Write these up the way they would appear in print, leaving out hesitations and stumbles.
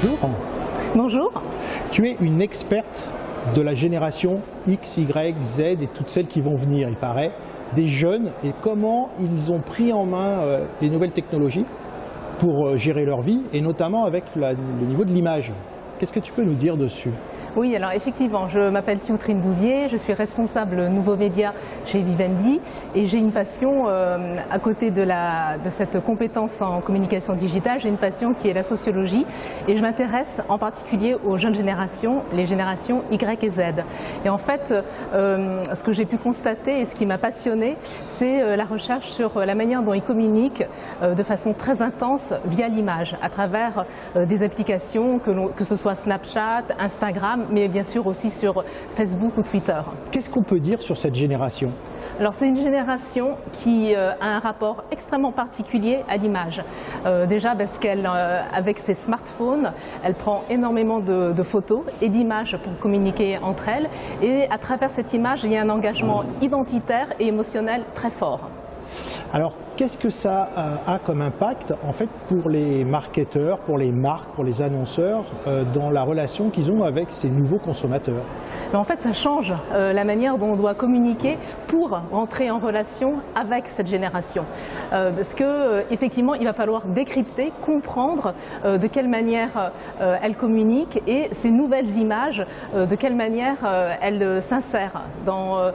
Bonjour. Bonjour. Tu es une experte de la génération X, Y, Z et toutes celles qui vont venir, il paraît, des jeunes et comment ils ont pris en main les nouvelles technologies pour gérer leur vie et notamment avec le niveau de l'image. Qu'est-ce que tu peux nous dire dessus ? Oui, alors effectivement, je m'appelle Thiotrine Bouvier, je suis responsable nouveaux médias chez Vivendi et j'ai une passion, à côté de cette compétence en communication digitale, j'ai une passion qui est la sociologie et je m'intéresse en particulier aux jeunes générations, les générations Y et Z. Et en fait, ce que j'ai pu constater et ce qui m'a passionné, c'est la recherche sur la manière dont ils communiquent de façon très intense via l'image, à travers des applications, que ce soit Snapchat, Instagram, mais bien sûr aussi sur Facebook ou Twitter. Qu'est-ce qu'on peut dire sur cette génération ? Alors c'est une génération qui a un rapport extrêmement particulier à l'image. Déjà parce qu'elle, avec ses smartphones, elle prend énormément de photos et d'images pour communiquer entre elles. Et à travers cette image, il y a un engagement identitaire et émotionnel très fort. Alors, qu'est-ce que ça a comme impact en fait pour les marketeurs, pour les marques, pour les annonceurs dans la relation qu'ils ont avec ces nouveaux consommateurs ? En fait, ça change la manière dont on doit communiquer pour rentrer en relation avec cette génération. Parce que effectivement, il va falloir décrypter, comprendre de quelle manière elle communique et ces nouvelles images, de quelle manière elles s'insèrent dans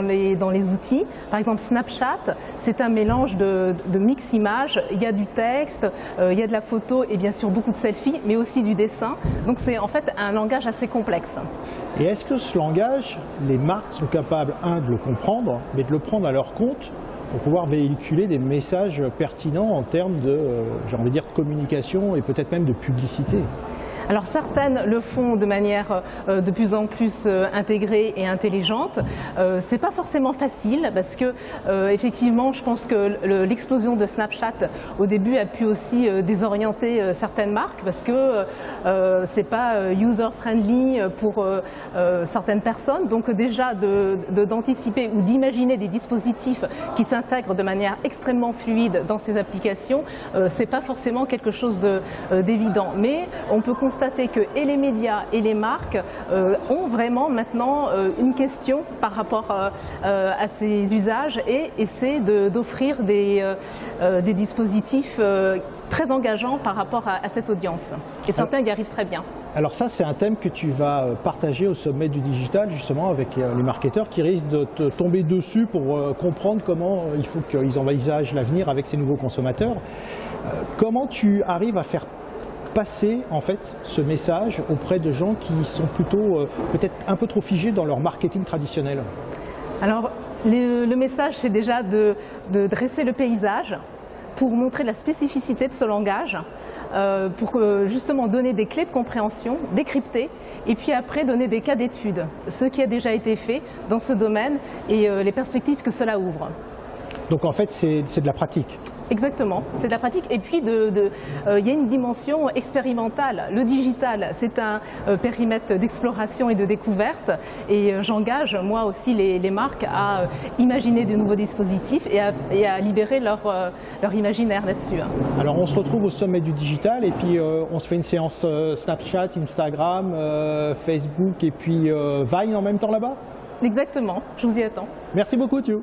les outils. Par exemple, Snapchat, c'est un mélange de mix images. Il y a du texte, il y a de la photo et bien sûr beaucoup de selfies, mais aussi du dessin. Donc c'est en fait un langage assez complexe. Et est-ce que ce langage, les marques sont capables, de le comprendre, mais de le prendre à leur compte pour pouvoir véhiculer des messages pertinents en termes de, j'ai envie de dire, communication et peut-être même de publicité ? Alors certaines le font de manière de plus en plus intégrée et intelligente. C'est pas forcément facile parce que effectivement, je pense que l'explosion de Snapchat au début a pu aussi désorienter certaines marques parce que c'est pas user friendly pour certaines personnes. Donc déjà d'anticiper ou d'imaginer des dispositifs qui s'intègrent de manière extrêmement fluide dans ces applications, c'est pas forcément quelque chose d'évident. Mais on peut constater que et les médias et les marques ont vraiment maintenant une question par rapport à ces usages et essaient d'offrir des dispositifs très engageants par rapport à cette audience. Et certains y arrivent très bien. Alors ça, c'est un thème que tu vas partager au sommet du digital, justement, avec les marketeurs qui risquent de te tomber dessus pour comprendre comment il faut qu'ils envisagent l'avenir avec ces nouveaux consommateurs. Comment tu arrives à faire passer en fait ce message auprès de gens qui sont plutôt peut-être un peu trop figés dans leur marketing traditionnel? Alors le message, c'est déjà de dresser le paysage pour montrer la spécificité de ce langage, pour justement donner des clés de compréhension, décrypter, et puis après donner des cas d'études, ce qui a déjà été fait dans ce domaine et les perspectives que cela ouvre. Donc en fait, c'est de la pratique. Exactement, c'est de la pratique et puis il y a une dimension expérimentale. Le digital, c'est un périmètre d'exploration et de découverte et j'engage moi aussi les marques à imaginer de nouveaux dispositifs et à libérer leur imaginaire là-dessus. Alors on se retrouve au sommet du digital et puis on se fait une séance Snapchat, Instagram, Facebook et puis Vine en même temps là-bas ? Exactement, je vous y attends. Merci beaucoup Thio.